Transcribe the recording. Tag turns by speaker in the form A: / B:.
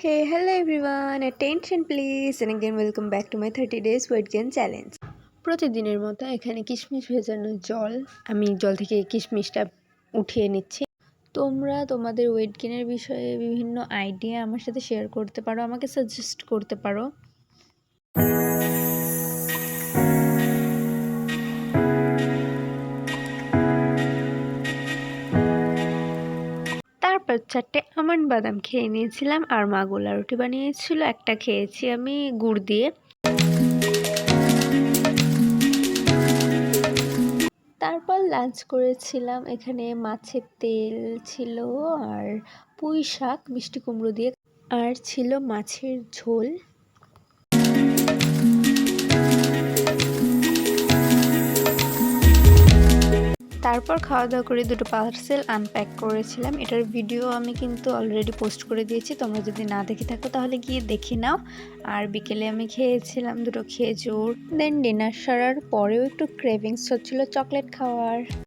A: Hey, hello everyone, attention please, and again welcome back to my 30 days weight gain challenge. প্রতিদিনের মতো এখানে কিশমিশ ভেজানো জল আমি জল থেকে কিশমিশটা উঠিয়ে নিচ্ছি। তোমরা তোমাদের ওয়েট গেইনের বিষয়ে বিভিন্ন আইডিয়া আমার সাথে শেয়ার করতে পারো, আমাকে সাজেস্ট করতে পারো। তারপর 4টে আমন্ড বাদাম খেয়ে নিয়েছিলাম আর মা গোলা রুটি বানিয়েছিল, একটা খেয়েছি আমি গুড় দিয়ে। তারপর লাঞ্চ করেছিলাম, এখানে মাছের তেল ছিল আর পুঁই শাক মিষ্টি কুমড়ো দিয়ে, আর ছিল মাছের ঝোল। তারপর খাওয়া দাওয়া করে দুটো পার্সেল আনপ্যাক করেছিলাম, এটার ভিডিও আমি কিন্তু অলরেডি পোস্ট করে দিয়েছি, তোমরা যদি না দেখে থাকো তাহলে গিয়ে দেখে নাও। আর বিকেলে আমি খেয়েছিলাম দুটো খেজুর। দেন ডিনার সারার পরেও একটু ক্রেভিংস হচ্ছিল চকলেট খাওয়ার।